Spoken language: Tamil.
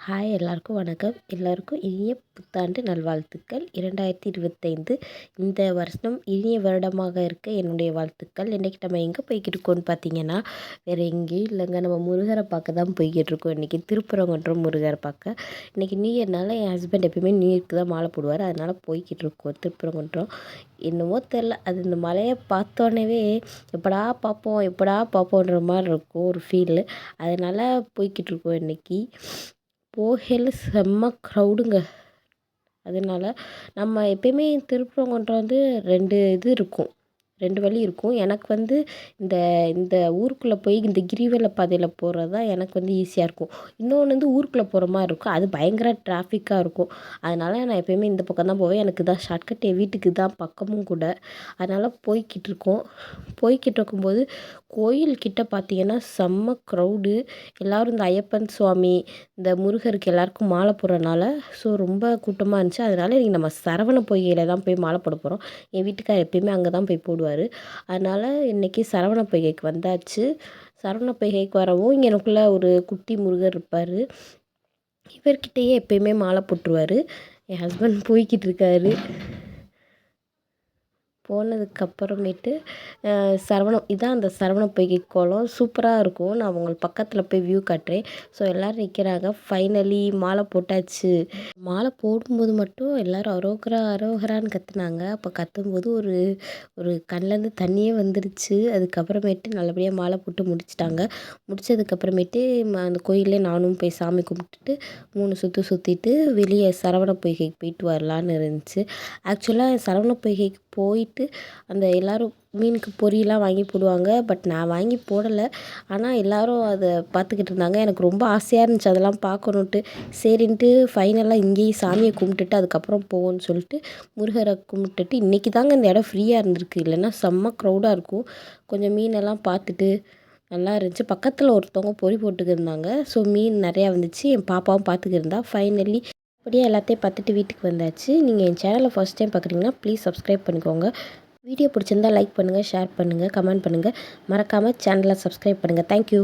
ஹாய் எல்லாருக்கும் வணக்கம். எல்லாருக்கும் இனிய புத்தாண்டு நல்வாழ்த்துக்கள். 2025 இந்த வருஷம் இனிய வருடமாக இருக்க என்னுடைய வாழ்த்துக்கள். இன்றைக்கி நம்ம எங்கே போய்கிட்டு இருக்கோம்னு பார்த்தீங்கன்னா, வேறு எங்கேயும் இல்லைங்க. நம்ம முருகரை பார்க்க தான் போய்கிட்டு இருக்கோம். இன்றைக்கி திருப்பரங்குன்றம் முருகரை பார்க்க. இன்றைக்கி நியூ இயர்னால என் ஹஸ்பண்ட் எப்பயுமே நியூ இயர்க்கு தான் மாலை போடுவார். அதனால் போய்கிட்டு இருக்கோம் திருப்பரங்குன்றம். என்னமோ தெரில, அது இந்த மலையை பார்த்தோன்னே எப்படா பார்ப்போம் எப்படா பார்ப்போன்ற மாதிரி இருக்கும் ஒரு ஃபீலு. அதனால் போய்கிட்டு இருக்கோம் இன்றைக்கி. போகையில் செம்ம க்ரௌடுங்க. அதனால நம்ம எப்பயுமே திருப்பரங்குன்றம் 2 இது இருக்கும், 2 வழி இருக்கும். எனக்கு இந்த இந்த ஊருக்குள்ளே போய் இந்த கிரிவல பாதையில் போகிறது தான் எனக்கு ஈஸியாக இருக்கும். இன்னொன்று ஊருக்குள்ளே போகிற மாதிரி இருக்கும், அது பயங்கர டிராஃபிக்காக இருக்கும். அதனால் நான் எப்பயுமே இந்த பக்கம் தான் போவேன். எனக்கு தான் ஷார்ட்கட், என் வீட்டுக்கு தான் பக்கமும் கூட. அதனால் போய்கிட்டு இருக்கோம். போய்கிட்டு இருக்கும்போது கோயில்கிட்ட பார்த்தீங்கன்னா செம்ம க்ரௌடு. எல்லோரும் இந்த ஐயப்பன் சுவாமி, இந்த முருகருக்கு எல்லாருக்கும் மாலை போடுறனால ரொம்ப கூட்டமாக இருந்துச்சு. அதனால் இன்றைக்கி நம்ம சரவண பொய்கையில் தான் போய் மாலை போட போகிறோம். என் வீட்டுக்காரர் எப்பயுமே அங்கே தான் போய் போடுவார். அதனால் இன்றைக்கி சரவண பொய்கைக்கு வந்தாச்சு. சரவண பொய்கைக்கு வரவும் இங்கே எனக்குள்ளே ஒரு குட்டி முருகர் இருப்பார். இவர்கிட்டயே எப்பயுமே மாலை போட்டுருவார். என் ஹஸ்பண்ட் போய்கிட்டு இருக்காரு. போனதுக்கப்புறமேட்டு இதான் அந்த சரவண பொய்கை குளம் சூப்பராக இருக்கும். நான் உங்களுக்கு பக்கத்தில் போய் வியூ காட்டுறேன். ஸோ எல்லோரும் நிற்கிறாங்க. ஃபைனலி மாலை போட்டாச்சு. மாலை போடும்போது மட்டும் எல்லோரும் அரோகரா அரோகரான்னு கத்துனாங்க. அப்போ கத்தும்போது ஒரு கண்லேருந்து தண்ணியே வந்துருச்சு. அதுக்கப்புறமேட்டு நல்லபடியாக மாலை போட்டு முடிச்சிட்டாங்க. முடித்ததுக்கப்புறமேட்டு அந்த கோயிலே நானும் போய் சாமி கும்பிட்டுட்டு 3 சுற்று சுற்றிட்டு வெளியே சரவண பொய்கைக்கு போயிட்டு வரலான்னு இருந்துச்சு. ஆக்சுவலாக சரவண பொய்கைக்கு போயிட்டு அந்த எல்லோரும் மீனுக்கு பொரியெலாம் வாங்கி போடுவாங்க. பட் நான் வாங்கி போடலை. ஆனால் எல்லோரும் அதை பார்த்துக்கிட்டு இருந்தாங்க. எனக்கு ரொம்ப ஆசையாக இருந்துச்சு அதெல்லாம் பார்க்கணுன்ட்டு. சரின்ட்டு ஃபைனலாக இங்கேயே சாமியை கும்பிட்டுட்டு அதுக்கப்புறம் போவோன்னு சொல்லிட்டு முருகரை கும்பிட்டுட்டு இன்றைக்கி தாங்க இந்த இடம் ஃப்ரீயாக இருந்திருக்கு. இல்லைன்னா செம்ம க்ரௌடாக இருக்கும். கொஞ்சம் மீனெல்லாம் பார்த்துட்டு நல்லா இருந்துச்சு. பக்கத்தில் ஒருத்தவங்க பொறி போட்டுக்கிட்டு இருந்தாங்க. ஸோ மீன் நிறையா வந்துச்சு. என் பாப்பாவும் பார்த்துக்கிட்டு இருந்தா. ஃபைனலி அப்படியே எல்லாத்தையும் பார்த்துட்டு வீட்டுக்கு வந்தாச்சு. நீங்கள் என் சேனலை ஃபர்ஸ்ட் டைம் பார்க்குறீங்கன்னா ப்ளீஸ் சப்ஸ்கிரைப் பண்ணிக்கோங்க. வீடியோ பிடிச்சிருந்தா லைக் பண்ணுங்கள், ஷேர் பண்ணுங்கள், கமெண்ட் பண்ணுங்கள். மறக்காமல் சேனலை சப்ஸ்கிரைப் பண்ணுங்கள். தேங்க்யூ.